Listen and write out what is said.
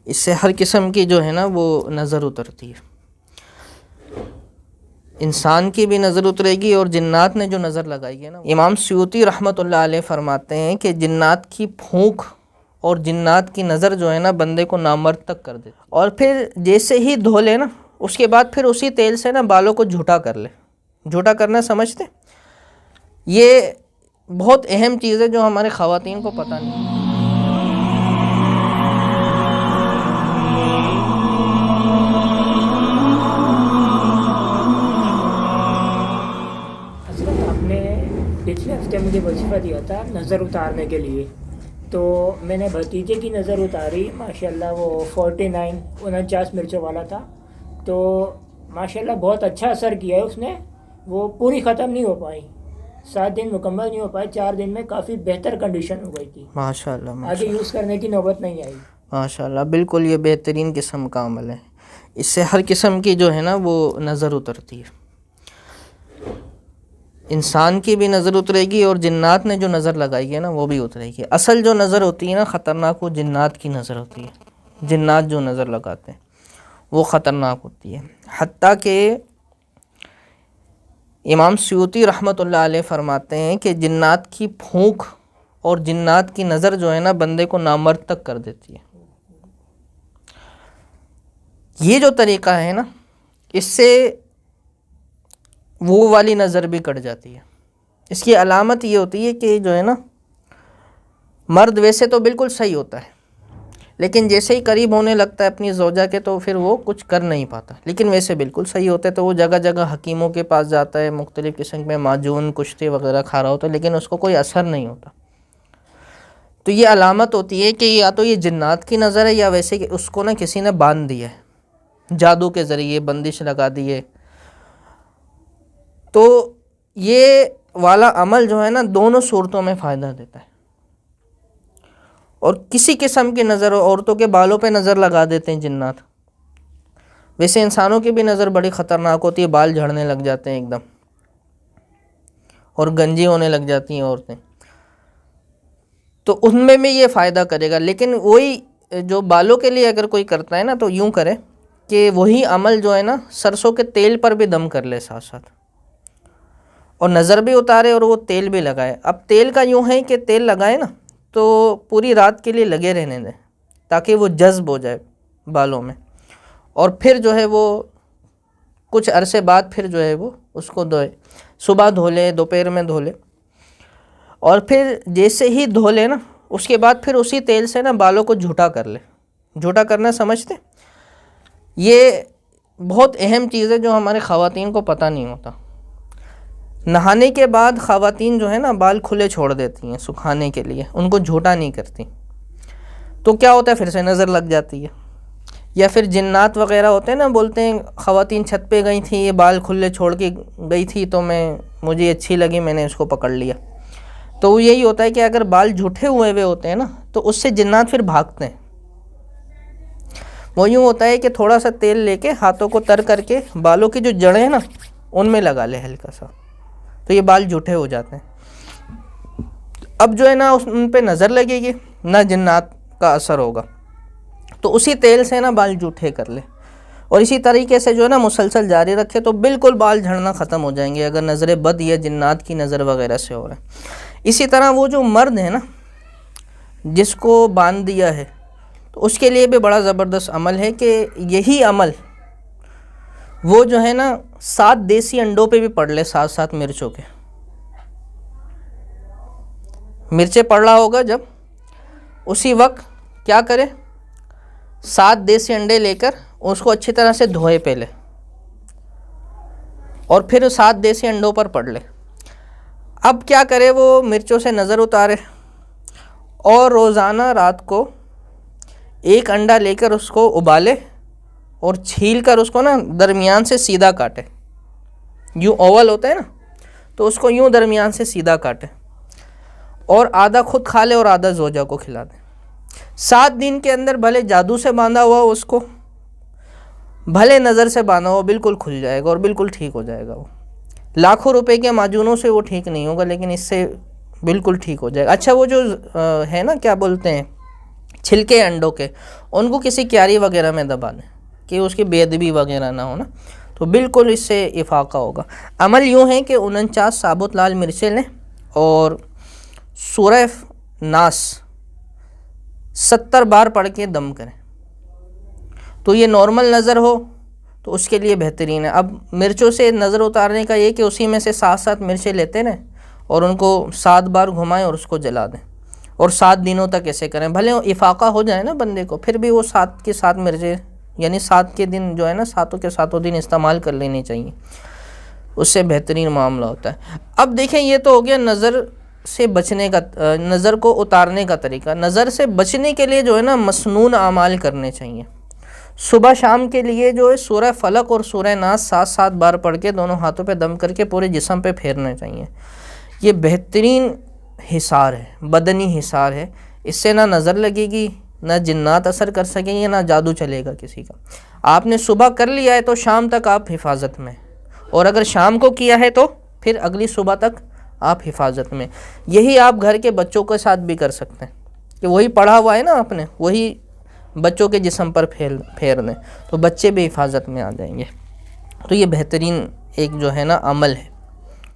اس سے ہر قسم کی جو ہے نا وہ نظر اترتی ہے. انسان کی بھی نظر اترے گی اور جنات نے جو نظر لگائی ہے نا. امام سیوطی رحمۃ اللہ علیہ فرماتے ہیں کہ جنات کی پھونک اور جنات کی نظر جو ہے نا بندے کو نامرد تک کر دیتی. اور پھر جیسے ہی دھو لے نا اس کے بعد پھر اسی تیل سے نا بالوں کو جھوٹا کر لے. جھوٹا کرنا سمجھتے؟ یہ بہت اہم چیز ہے جو ہمارے خواتین کو پتہ نہیں. پچھلے ہفتے مجھے وظیفہ دیا تھا نظر اتارنے کے لیے، تو میں نے بھتیجے کی نظر اتاری. ماشاءاللہ وہ 49 مرچوں والا تھا، تو ماشاءاللہ بہت اچھا اثر کیا ہے اس نے. وہ پوری ختم نہیں ہو پائی، 7 دن مکمل نہیں ہو پائے، 4 دن میں کافی بہتر کنڈیشن ہو گئی تھی. ماشاءاللہ آگے یوز کرنے کی نوبت نہیں آئی. ماشاءاللہ بالکل یہ بہترین قسم کا عمل ہے. اس سے ہر قسم کی جو ہے نا وہ نظر اترتی ہے. انسان کی بھی نظر اترے گی اور جنات نے جو نظر لگائی ہے نا وہ بھی اترے گی. اصل جو نظر ہوتی ہے نا خطرناک وہ جنات کی نظر ہوتی ہے. جنات جو نظر لگاتے ہیں وہ خطرناک ہوتی ہے. حتیٰ کہ امام سیوطی رحمۃ اللہ علیہ فرماتے ہیں کہ جنات کی پھونک اور جنات کی نظر جو ہے نا بندے کو نامرد تک کر دیتی ہے. یہ جو طریقہ ہے نا اس سے وہ والی نظر بھی کٹ جاتی ہے. اس کی علامت یہ ہوتی ہے کہ جو ہے نا مرد ویسے تو بالکل صحیح ہوتا ہے، لیکن جیسے ہی قریب ہونے لگتا ہے اپنی زوجہ کے تو پھر وہ کچھ کر نہیں پاتا. لیکن ویسے بالکل صحیح ہوتا ہے، تو وہ جگہ جگہ حکیموں کے پاس جاتا ہے، مختلف قسم میں معجون کشتے وغیرہ کھا رہا ہوتا ہے، لیکن اس کو کوئی اثر نہیں ہوتا. تو یہ علامت ہوتی ہے کہ یا تو یہ جنات کی نظر ہے یا ویسے کہ اس کو نا کسی نے باندھ دیا ہے، جادو کے ذریعے بندش لگا دی ہے. تو یہ والا عمل جو ہے نا دونوں صورتوں میں فائدہ دیتا ہے. اور کسی قسم کی نظر، عورتوں کے بالوں پہ نظر لگا دیتے ہیں جنات. ویسے انسانوں کی بھی نظر بڑی خطرناک ہوتی ہے، بال جھڑنے لگ جاتے ہیں ایک دم اور گنجی ہونے لگ جاتی ہیں عورتیں. تو ان میں بھی یہ فائدہ کرے گا. لیکن وہی جو بالوں کے لیے اگر کوئی کرتا ہے نا تو یوں کرے کہ وہی عمل جو ہے نا سرسوں کے تیل پر بھی دم کر لے ساتھ ساتھ، اور نظر بھی اتارے اور وہ تیل بھی لگائے. اب تیل کا یوں ہے کہ تیل لگائے نا تو پوری رات کے لیے لگے رہنے دیں تاکہ وہ جذب ہو جائے بالوں میں، اور پھر جو ہے وہ کچھ عرصے بعد پھر جو ہے وہ اس کو دھوئے. صبح دھو لے، دوپہر میں دھو لے، اور پھر جیسے ہی دھو لے نا اس کے بعد پھر اسی تیل سے نا بالوں کو جھوٹا کر لے. جھوٹا کرنا سمجھتے؟ یہ بہت اہم چیز ہے جو ہمارے خواتین کو پتہ نہیں ہوتا. نہانے کے بعد خواتین جو ہے نا بال کھلے چھوڑ دیتی ہیں سکھانے کے لیے، ان کو جھوٹا نہیں کرتی. تو کیا ہوتا ہے، پھر سے نظر لگ جاتی ہے. یا پھر جنات وغیرہ ہوتے ہیں نا، بولتے ہیں خواتین چھت پہ گئی تھیں، یہ بال کھلے چھوڑ کے گئی تھی تو مجھے اچھی لگی، میں نے اس کو پکڑ لیا. تو وہ یہی ہوتا ہے کہ اگر بال جھوٹے ہوئے ہوتے ہیں نا تو اس سے جنات پھر بھاگتے ہیں. وہ یوں ہوتا ہے کہ تھوڑا سا تیل لے کے ہاتھوں کو تر کر کے بالوں کی جو جڑیں ہیں نا ان میں لگا لے ہلکا سا، تو یہ بال جھوٹے ہو جاتے ہیں. اب جو ہے نا ان پہ نظر لگے گی نہ جنات کا اثر ہوگا. تو اسی تیل سے نا بال جھوٹے کر لے، اور اسی طریقے سے جو ہے نا مسلسل جاری رکھے تو بالکل بال جھڑنا ختم ہو جائیں گے اگر نظر بد یا جنات کی نظر وغیرہ سے ہو رہا ہے. اسی طرح وہ جو مرد ہے نا جس کو باندھ دیا ہے تو اس کے لیے بھی بڑا زبردست عمل ہے کہ یہی عمل وہ جو ہے نا 7 دیسی انڈوں پہ بھی پڑھ لے، 7 مرچوں کے. مرچیں پڑ رہا ہوگا جب، اسی وقت کیا کرے، 7 دیسی انڈے لے کر اس کو اچھی طرح سے دھوئے پہلے، اور پھر 7 دیسی انڈوں پر پڑھ لے. اب کیا کرے، وہ مرچوں سے نظر اتارے اور روزانہ رات کو 1 انڈا لے کر اس کو ابالے اور چھیل کر اس کو نا درمیان سے سیدھا کاٹے. یوں اوول ہوتا ہے نا تو اس کو یوں درمیان سے سیدھا کاٹے، اور آدھا خود کھا لے اور آدھا زوجہ کو کھلا دے. 7 دن کے اندر بھلے جادو سے باندھا ہوا اس کو، بھلے نظر سے باندھا ہوا، بالکل کھل جائے گا اور بالکل ٹھیک ہو جائے گا. وہ لاکھوں روپے کے معجونوں سے وہ ٹھیک نہیں ہوگا لیکن اس سے بالکل ٹھیک ہو جائے گا. اچھا وہ جو ہے نا کیا بولتے ہیں چھلکے انڈوں کے، ان کو کسی کیاری وغیرہ میں دبا دیں کہ اس کی بے ادبی وغیرہ نہ ہو نا، تو بالکل اس سے افاقہ ہوگا۔ عمل یوں ہے کہ 49 ثابت لال مرچیں لیں اور سورہ ناس 70 بار پڑھ کے دم کریں، تو یہ نارمل نظر ہو تو اس کے لیے بہترین ہے۔ اب مرچوں سے نظر اتارنے کا یہ کہ اسی میں سے 7 مرچیں لیتے رہیں اور ان کو 7 بار گھمائیں اور اس کو جلا دیں، اور 7 دنوں تک ایسے کریں۔ بھلے افاقہ ہو جائے نا بندے کو، پھر بھی وہ 7 کی 7 مرچیں یعنی 7 کے دن جو ہے نا 7 کے 7 دن استعمال کر لینی چاہیے، اس سے بہترین معاملہ ہوتا ہے۔ اب دیکھیں یہ تو ہو گیا نظر سے بچنے کا، نظر کو اتارنے کا طریقہ۔ نظر سے بچنے کے لیے جو ہے نا مسنون اعمال کرنے چاہیے۔ صبح شام کے لیے جو ہے سورہ فلق اور سورہ ناس 7 بار پڑھ کے دونوں ہاتھوں پہ دم کر کے پورے جسم پہ پھیرنے چاہیے۔ یہ بہترین حصار ہے، بدنی حصار ہے، اس سے نہ نظر لگے گی، نہ جنات اثر کر سکیں گے، نہ جادو چلے گا کسی کا۔ آپ نے صبح کر لیا ہے تو شام تک آپ حفاظت میں، اور اگر شام کو کیا ہے تو پھر اگلی صبح تک آپ حفاظت میں۔ یہی آپ گھر کے بچوں کے ساتھ بھی کر سکتے ہیں کہ وہی پڑھا ہوا ہے نا آپ نے، وہی بچوں کے جسم پر پھیر دیں تو بچے بھی حفاظت میں آ جائیں گے۔ تو یہ بہترین ایک جو ہے نا عمل ہے۔